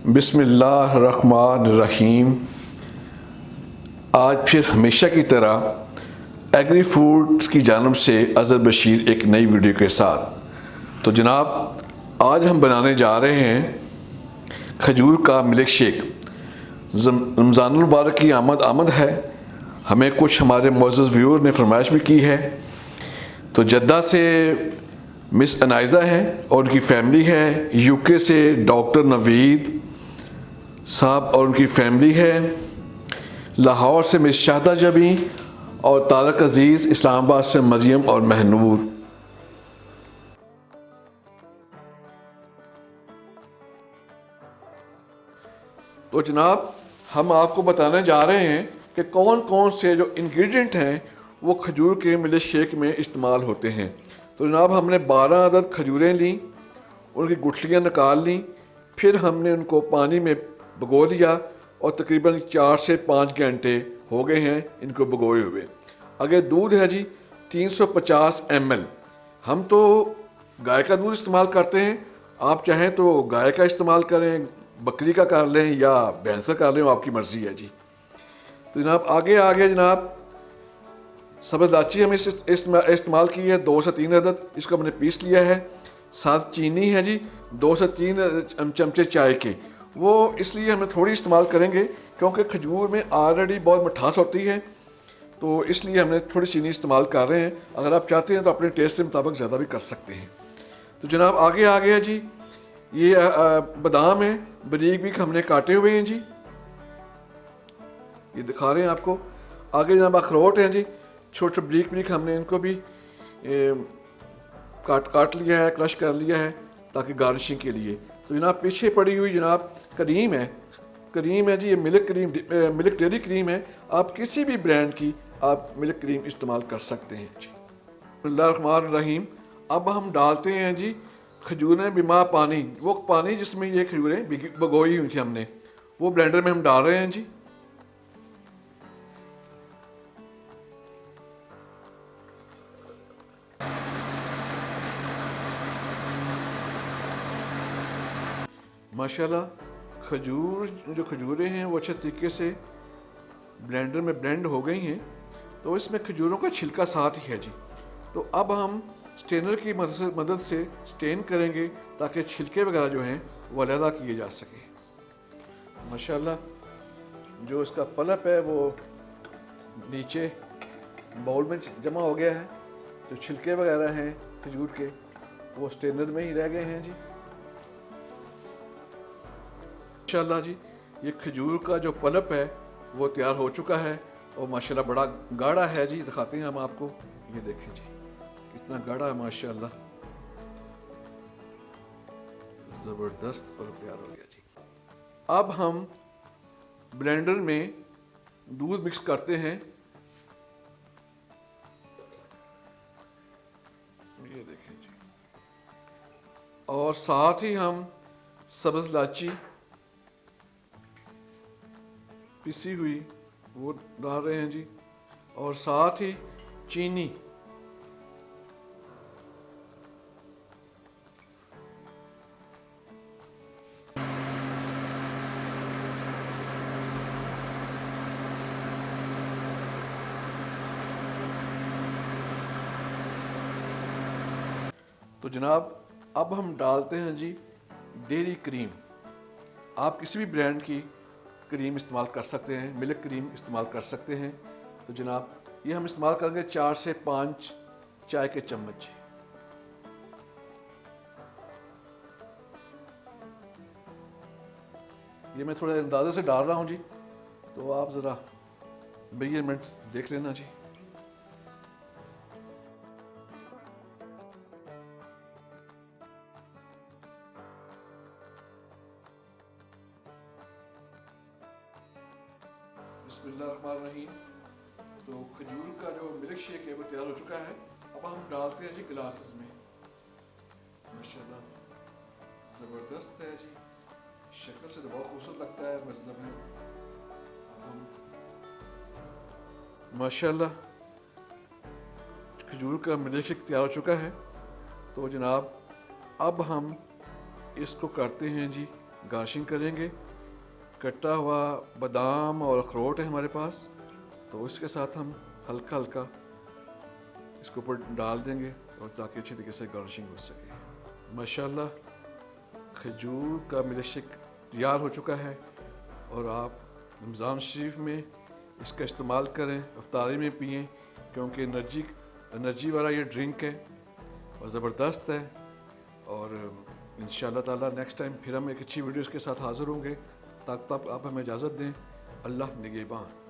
बिस्मिल्लाहिर्रहमानिर्रहीम। आज फिर हमेशा की तरह एग्री फूड की जानिब से अज़हर बशीर एक नई वीडियो के साथ। तो जनाब, आज हम बनाने जा रहे हैं खजूर का मिल्क शेक। रमज़ानुल मुबारक की आमद है। हमें कुछ हमारे मुअज़्ज़ज़ व्यूअर ने फरमाइश भी की है। तो जद्दा से मिस अनाइज़ा हैं और उनकी फैमिली है। यूके से डॉक्टर नवीद साहब और उनकी फैमिली है। लाहौर से मिस शाहदा जबी और तारक अजीज़। इस्लामाबाद से मरियम और महनूर। तो जनाब, हम आपको बताने जा रहे हैं कि कौन कौन से जो इंग्रेडिएंट हैं वो खजूर के मिल्क शेक में इस्तेमाल होते हैं। तो जनाब, हमने 12 अदद खजूरें लीं, उनकी गुठलियाँ निकाल लीं, फिर हमने उनको पानी में भिगो दिया और तकरीबन 4 से 5 घंटे हो गए हैं इनको भिगोए हुए। अगर दूध है जी 350 ml। हम तो गाय का दूध इस्तेमाल करते हैं, आप चाहें तो गाय का इस्तेमाल करें, बकरी का कर लें या भैंस का कर लें, वो आपकी मर्ज़ी है जी। तो जनाब आगे जनाब, सब्ज़ इलायची हमें इस्तेमाल की है 2 से 3 अदद। इसको हमने पीस लिया है। साथ चीनी है जी 2 से 3 चमचे चाय के। वो इसलिए हमें थोड़ी इस्तेमाल करेंगे क्योंकि खजूर में ऑलरेडी बहुत मिठास होती है, तो इसलिए हमने थोड़ी चीनी इस्तेमाल कर रहे हैं। अगर आप चाहते हैं तो अपने टेस्ट के मुताबिक ज़्यादा भी कर सकते हैं। तो जनाब आगे है जी, ये बादाम है, बारीक बारीक हमने काटे हुए हैं जी, ये दिखा रहे हैं आपको। आगे जनाब अखरोट हैं जी, छोटे छोटे बारीक बारीक हमने इनको भी काट लिया है, क्रश कर लिया है ताकि गार्निशिंग के लिए। तो जनाब पीछे पड़ी हुई जनाब क्रीम है जी, ये मिल्क डेयरी क्रीम है। आप किसी भी ब्रांड की आप मिल्क क्रीम इस्तेमाल कर सकते हैं जी। बिस्मिल्लाहिर्रहमानिर्रहीम। अब हम डालते हैं जी खजूरें बिमा पानी, वो पानी जिसमें ये खजूरें भिगोई हुई थी हमने, वो ब्लेंडर में हम डाल रहे हैं जी। माशाल्लाह खजूरें हैं वो अच्छे तरीके से ब्लेंडर में ब्लेंड हो गई हैं। तो इसमें खजूरों का छिलका साथ ही है जी। तो अब हम स्टेनर की मदद से स्टेन करेंगे ताकि छिलके वगैरह जो हैं वो अलहदा किए जा सके। माशाल्लाह जो इसका पल्प है वो नीचे बाउल में जमा हो गया है। जो छिलके वगैरह हैं खजूर के वो स्टेनर में ही रह गए हैं जी। माशाल्लाह जी, ये खजूर का जो पल्प है वो तैयार हो चुका है और माशाल्लाह बड़ा गाढ़ा है जी। दिखाते हैं हम आपको, ये देखें जी कितना गाढ़ा है माशाल्लाह, ज़बरदस्त पल्प तैयार हो गया जी। अब हम ब्लेंडर में दूध मिक्स करते हैं, ये देखें जी, और साथ ही हम सब्ज़ इलायची पिसी हुई वो डाल रहे हैं जी, और साथ ही चीनी। तो जनाब अब हम डालते हैं जी डेयरी क्रीम। आप किसी भी ब्रांड की क्रीम इस्तेमाल कर सकते हैं, मिल्क क्रीम इस्तेमाल कर सकते हैं। तो जनाब ये हम इस्तेमाल करेंगे 4 से 5 चाय के चम्मच। ये मैं थोड़ा अंदाजे से डाल रहा हूँ जी, तो आप ज़रा मेजरमेंट देख लेना जी। बिस्मिल्लाहिर्रहमानिर्रहीम। तो खजूर का जो मिल्क शेक है वो तैयार हो चुका है। अब हम डालते हैं जी गिलासेस में। माशाल्लाह ज़बरदस्त है जी, शक्ल से तो बहुत खूबसूरत लगता है, मज़ेदार है। माशाल्लाह खजूर का मिल्क शेक तैयार हो चुका है। तो जनाब अब हम इसको करते हैं जी गार्निशिंग करेंगे। कटा हुआ बादाम और अखरोट है हमारे पास, तो इसके साथ हम हल्का हल्का इसके ऊपर डाल देंगे और ताकि अच्छी तरीके से गार्निशिंग हो सके। माशाल्लाह खजूर का मिल्क शेक तैयार हो चुका है और आप रमज़ान शरीफ में इसका इस्तेमाल करें, अफ्तारी में पिएं, क्योंकि एनर्जी वाला ये ड्रिंक है और ज़बरदस्त है। और इंशाअल्लाह ताला नेक्स्ट टाइम फिर हम एक अच्छी वीडियोज़ के साथ हाज़िर होंगे। तब तक आप हमें इजाज़त दें। अल्लाह निगहबान।